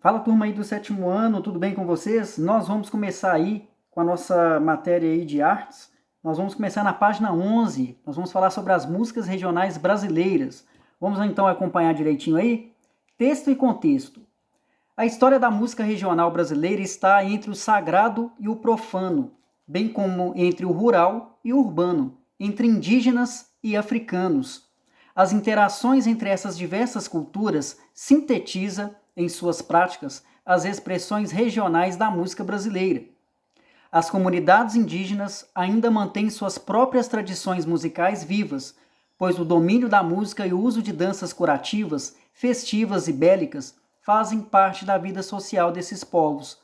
Fala, turma aí do sétimo ano, tudo bem com vocês? Nós vamos começar aí com a nossa matéria aí de artes. Nós vamos começar na página 11. Nós vamos falar sobre as músicas regionais brasileiras. Vamos então acompanhar direitinho aí? Texto e contexto. A história da música regional brasileira está entre o sagrado e o profano, bem como entre o rural e o urbano, entre indígenas e africanos. As interações entre essas diversas culturas sintetiza em suas práticas as expressões regionais da música brasileira. As comunidades indígenas ainda mantêm suas próprias tradições musicais vivas, pois o domínio da música e o uso de danças curativas, festivas e bélicas fazem parte da vida social desses povos.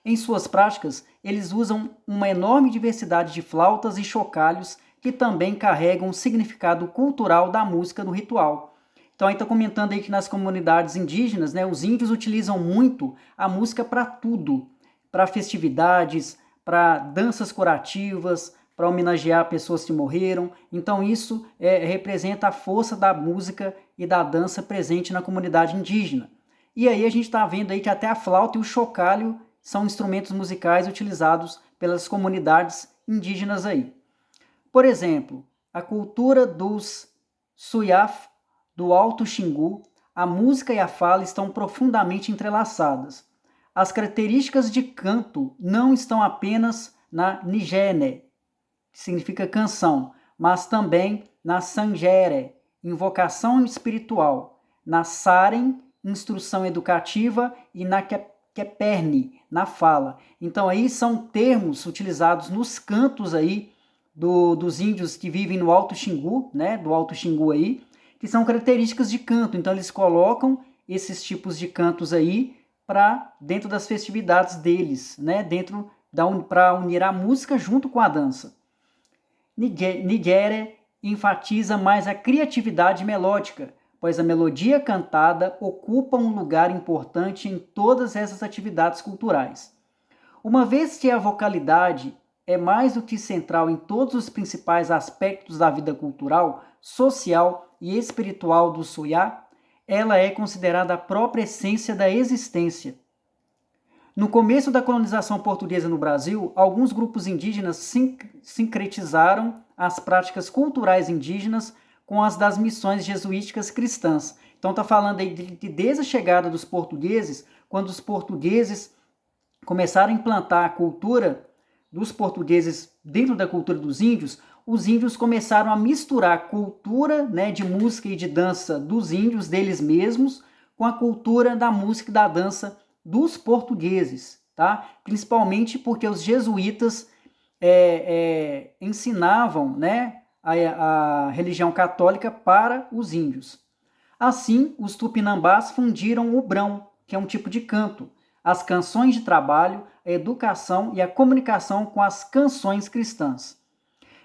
Em suas práticas, eles usam uma enorme diversidade de flautas e chocalhos que também carregam o significado cultural da música no ritual. Então, aí está comentando aí que nas comunidades indígenas, né, os índios utilizam muito a música para tudo, para festividades, para danças curativas, para homenagear pessoas que morreram. Então, isso representa a força da música e da dança presente na comunidade indígena. E aí a gente está vendo aí que até a flauta e o chocalho são instrumentos musicais utilizados pelas comunidades indígenas aí. Por exemplo, a cultura dos Suyaf, do Alto Xingu, a música e a fala estão profundamente entrelaçadas. As características de canto não estão apenas na Nigene, que significa canção, mas também na Sangere, invocação espiritual, na Saren, instrução educativa, e na Keperne, na fala. Então aí são termos utilizados nos cantos aí dos índios que vivem no Alto Xingu, né, do Alto Xingu aí, que são características de canto. Então eles colocam esses tipos de cantos aí para dentro das festividades deles, né, dentro para unir a música junto com a dança. Nigere enfatiza mais a criatividade melódica, pois a melodia cantada ocupa um lugar importante em todas essas atividades culturais. Uma vez que a vocalidade é mais do que central em todos os principais aspectos da vida cultural, social e espiritual do Suyá, ela é considerada a própria essência da existência. No começo da colonização portuguesa no Brasil, alguns grupos indígenas sincretizaram as práticas culturais indígenas com as das missões jesuíticas cristãs. Então está falando aí de desde a chegada dos portugueses, quando os portugueses começaram a implantar a cultura dos portugueses dentro da cultura dos índios, os índios começaram a misturar a cultura, né, de música e de dança dos índios, deles mesmos, com a cultura da música e da dança dos portugueses, tá? Principalmente porque os jesuítas ensinavam, né, a religião católica para os índios. Assim, os tupinambás fundiram o brão, que é um tipo de canto, as canções de trabalho, a educação e a comunicação com as canções cristãs.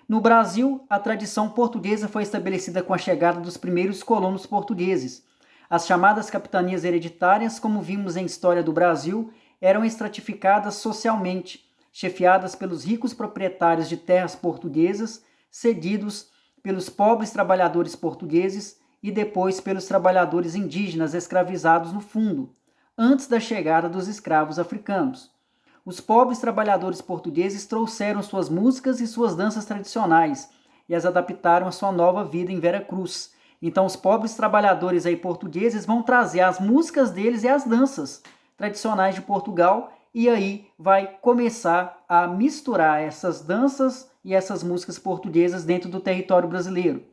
No Brasil, a tradição portuguesa foi estabelecida com a chegada dos primeiros colonos portugueses. As chamadas capitanias hereditárias, como vimos em História do Brasil, eram estratificadas socialmente, chefiadas pelos ricos proprietários de terras portuguesas, seguidos pelos pobres trabalhadores portugueses e depois pelos trabalhadores indígenas escravizados no fundo, antes da chegada dos escravos africanos. Os pobres trabalhadores portugueses trouxeram suas músicas e suas danças tradicionais e as adaptaram à sua nova vida em Vera Cruz. Então os pobres trabalhadores aí portugueses vão trazer as músicas deles e as danças tradicionais de Portugal, e aí vai começar a misturar essas danças e essas músicas portuguesas dentro do território brasileiro.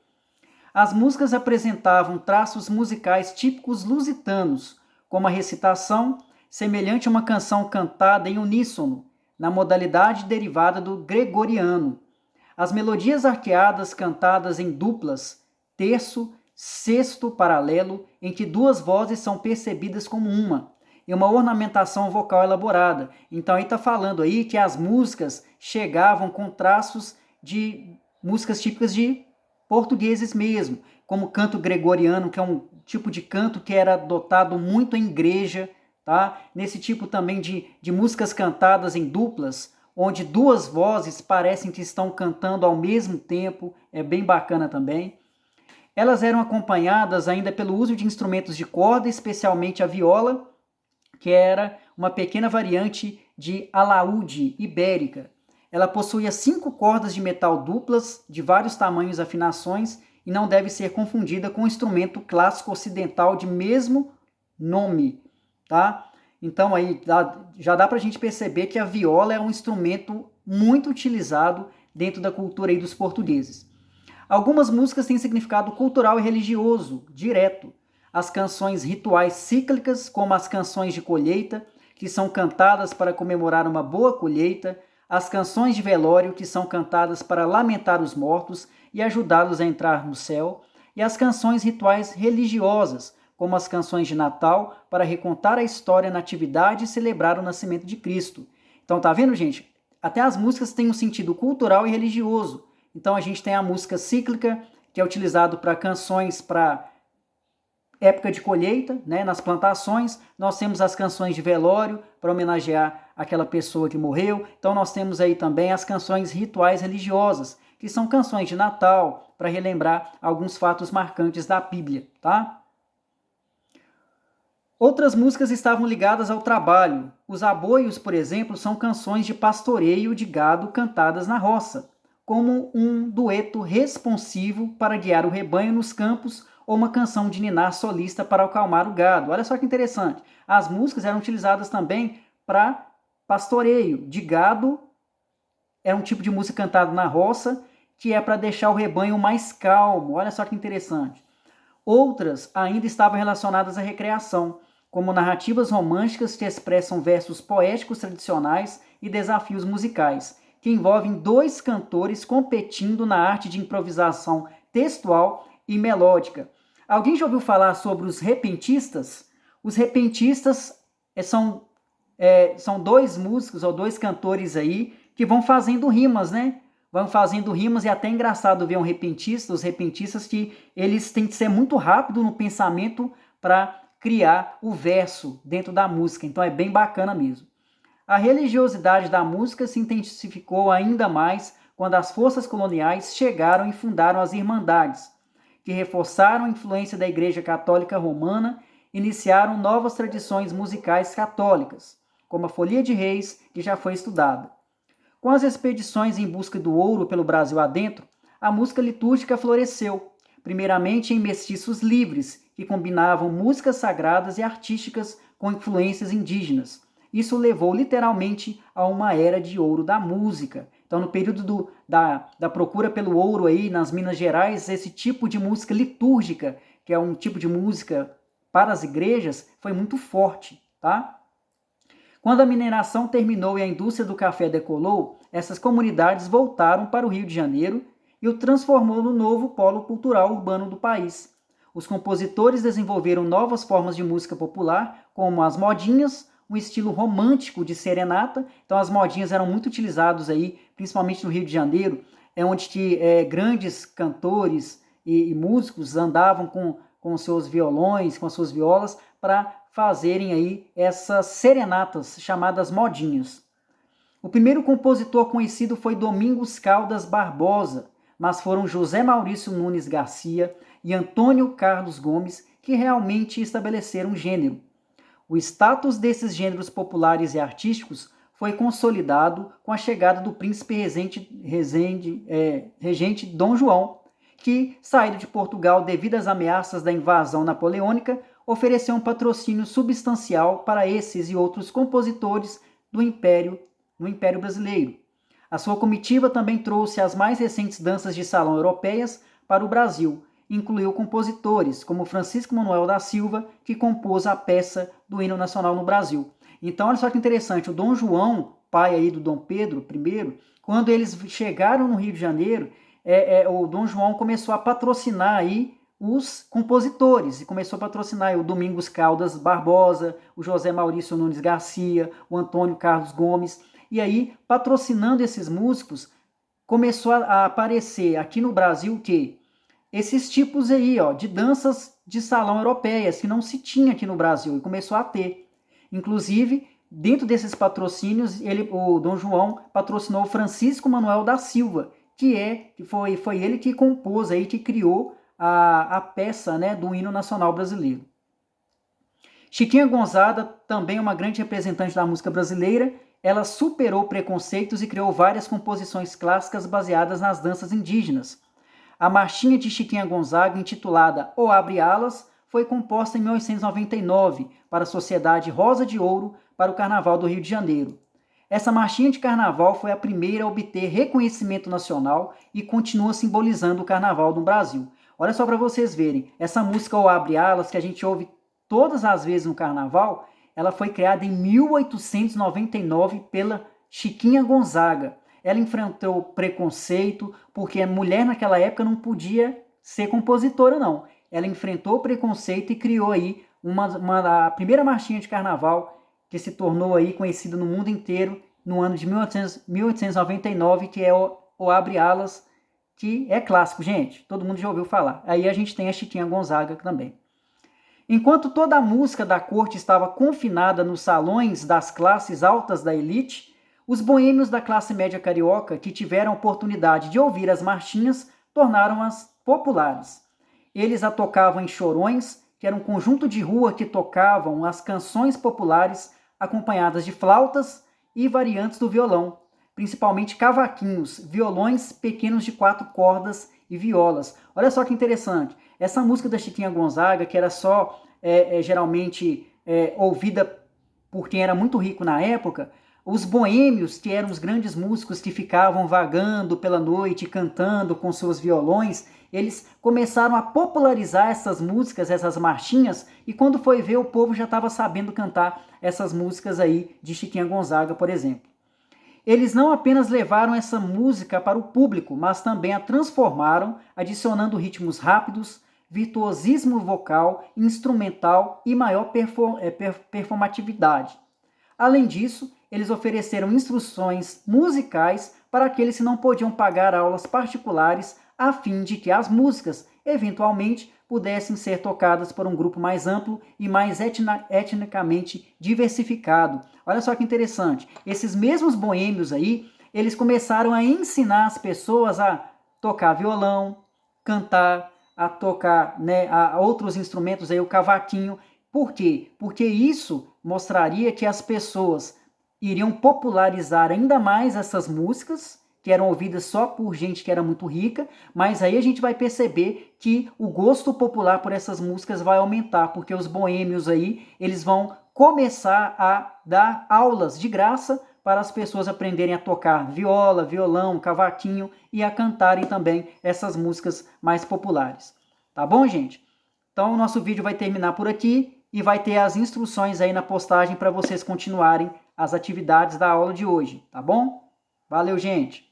As músicas apresentavam traços musicais típicos lusitanos, como a recitação, semelhante a uma canção cantada em uníssono, na modalidade derivada do gregoriano. As melodias arqueadas cantadas em duplas, terço, sexto paralelo, em que duas vozes são percebidas como uma, e uma ornamentação vocal elaborada. Então aí está falando aí que as músicas chegavam com traços de músicas típicas de portugueses mesmo, como canto gregoriano, que é um tipo de canto que era adotado muito em igreja, tá? Nesse tipo também de músicas cantadas em duplas, onde duas vozes parecem que estão cantando ao mesmo tempo, é bem bacana também. Elas eram acompanhadas ainda pelo uso de instrumentos de corda, especialmente a viola, que era uma pequena variante de alaúde ibérica. Ela possuía 5 cordas de metal duplas, de vários tamanhos e afinações, e não deve ser confundida com o instrumento clássico ocidental de mesmo nome, tá? Então aí já dá para a gente perceber que a viola é um instrumento muito utilizado dentro da cultura aí dos portugueses. Algumas músicas têm significado cultural e religioso direto. As canções rituais cíclicas, como as canções de colheita, que são cantadas para comemorar uma boa colheita, as canções de velório, que são cantadas para lamentar os mortos e ajudá-los a entrar no céu, e as canções rituais religiosas, como as canções de Natal, para recontar a história, a natividade e celebrar o nascimento de Cristo. Então, tá vendo, gente? Até as músicas têm um sentido cultural e religioso. Então, a gente tem a música cíclica, que é utilizado para canções para época de colheita, né, nas plantações. Nós temos as canções de velório, para homenagear aquela pessoa que morreu. Então, nós temos aí também as canções rituais religiosas, que são canções de Natal, para relembrar alguns fatos marcantes da Bíblia, tá? Outras músicas estavam ligadas ao trabalho. Os aboios, por exemplo, são canções de pastoreio de gado cantadas na roça, como um dueto responsivo para guiar o rebanho nos campos ou uma canção de ninar solista para acalmar o gado. Olha só que interessante. As músicas eram utilizadas também para pastoreio de gado. É um tipo de música cantada na roça que é para deixar o rebanho mais calmo. Olha só que interessante. Outras ainda estavam relacionadas à recreação, como narrativas românticas que expressam versos poéticos tradicionais e desafios musicais, que envolvem 2 cantores competindo na arte de improvisação textual e melódica. Alguém já ouviu falar sobre os repentistas? Os repentistas são 2 músicos ou 2 cantores aí que vão fazendo rimas, né? Vão fazendo rimas, e é até engraçado ver os repentistas que eles têm que ser muito rápido no pensamento para criar o verso dentro da música. Então é bem bacana mesmo. A religiosidade da música se intensificou ainda mais quando as forças coloniais chegaram e fundaram as Irmandades, que reforçaram a influência da Igreja Católica Romana e iniciaram novas tradições musicais católicas, como a Folia de Reis, que já foi estudada. Com as expedições em busca do ouro pelo Brasil adentro, a música litúrgica floresceu, primeiramente em mestiços livres, que combinavam músicas sagradas e artísticas com influências indígenas. Isso levou literalmente a uma era de ouro da música. Então, no período da procura pelo ouro aí nas Minas Gerais, esse tipo de música litúrgica, que é um tipo de música para as igrejas, foi muito forte, tá? Quando a mineração terminou e a indústria do café decolou, essas comunidades voltaram para o Rio de Janeiro e o transformou no novo polo cultural urbano do país. Os compositores desenvolveram novas formas de música popular, como as modinhas, um estilo romântico de serenata. Então as modinhas eram muito utilizados aí, principalmente no Rio de Janeiro, onde grandes cantores e músicos andavam com seus violões, com as suas violas, para fazerem aí essas serenatas chamadas modinhas. O primeiro compositor conhecido foi Domingos Caldas Barbosa, mas foram José Maurício Nunes Garcia e Antônio Carlos Gomes que realmente estabeleceram o gênero. O status desses gêneros populares e artísticos foi consolidado com a chegada do príncipe regente Dom João, que, saído de Portugal devido às ameaças da invasão napoleônica, ofereceu um patrocínio substancial para esses e outros compositores no Império Brasileiro. A sua comitiva também trouxe as mais recentes danças de salão europeias para o Brasil. Incluiu compositores como Francisco Manuel da Silva, que compôs a peça do hino nacional no Brasil. Então, olha só que interessante, o Dom João, pai aí do Dom Pedro I, quando eles chegaram no Rio de Janeiro, o Dom João começou a patrocinar aí os compositores, e começou a patrocinar o Domingos Caldas Barbosa, o José Maurício Nunes Garcia, o Antônio Carlos Gomes, e aí, patrocinando esses músicos, começou a aparecer aqui no Brasil que esses tipos aí, ó, de danças de salão europeias, que não se tinha aqui no Brasil, e começou a ter. Inclusive, dentro desses patrocínios, o Dom João patrocinou Francisco Manuel da Silva, que foi ele que compôs aí, que criou a peça, né, do hino nacional brasileiro. Chiquinha Gonzaga, também uma grande representante da música brasileira, ela superou preconceitos e criou várias composições clássicas baseadas nas danças indígenas. A marchinha de Chiquinha Gonzaga, intitulada O Abre Alas, foi composta em 1899 para a Sociedade Rosa de Ouro para o Carnaval do Rio de Janeiro. Essa marchinha de carnaval foi a primeira a obter reconhecimento nacional e continua simbolizando o carnaval no Brasil. Olha só para vocês verem, essa música O Abre Alas, que a gente ouve todas as vezes no carnaval, ela foi criada em 1899 pela Chiquinha Gonzaga. Ela enfrentou preconceito, porque a mulher naquela época não podia ser compositora, não. Ela enfrentou preconceito e criou aí a primeira marchinha de carnaval que se tornou aí conhecida no mundo inteiro no ano de 1899, que é o Abre Alas, que é clássico, gente. Todo mundo já ouviu falar. Aí a gente tem a Chiquinha Gonzaga também. Enquanto toda a música da corte estava confinada nos salões das classes altas da elite, os boêmios da classe média carioca, que tiveram a oportunidade de ouvir as marchinhas, tornaram-as populares. Eles a tocavam em chorões, que era um conjunto de rua que tocavam as canções populares acompanhadas de flautas e variantes do violão, principalmente cavaquinhos, violões pequenos de 4 cordas e violas. Olha só que interessante, essa música da Chiquinha Gonzaga, que era só geralmente ouvida por quem era muito rico na época, os boêmios, que eram os grandes músicos que ficavam vagando pela noite, cantando com seus violões, eles começaram a popularizar essas músicas, essas marchinhas, e quando foi ver, o povo já estava sabendo cantar essas músicas aí de Chiquinha Gonzaga, por exemplo. Eles não apenas levaram essa música para o público, mas também a transformaram, adicionando ritmos rápidos, virtuosismo vocal, instrumental e maior performatividade. Além disso, eles ofereceram instruções musicais para aqueles que não podiam pagar aulas particulares, a fim de que as músicas, eventualmente, pudessem ser tocadas por um grupo mais amplo e mais etnicamente diversificado. Olha só que interessante, esses mesmos boêmios aí, eles começaram a ensinar as pessoas a tocar violão, cantar, a tocar a outros instrumentos, aí, o cavaquinho. Por quê? Porque isso mostraria que as pessoas iriam popularizar ainda mais essas músicas, que eram ouvidas só por gente que era muito rica, mas aí a gente vai perceber que o gosto popular por essas músicas vai aumentar, porque os boêmios aí, eles vão começar a dar aulas de graça para as pessoas aprenderem a tocar viola, violão, cavaquinho e a cantarem também essas músicas mais populares. Tá bom, gente? Então o nosso vídeo vai terminar por aqui e vai ter as instruções aí na postagem para vocês continuarem as atividades da aula de hoje, tá bom? Valeu, gente!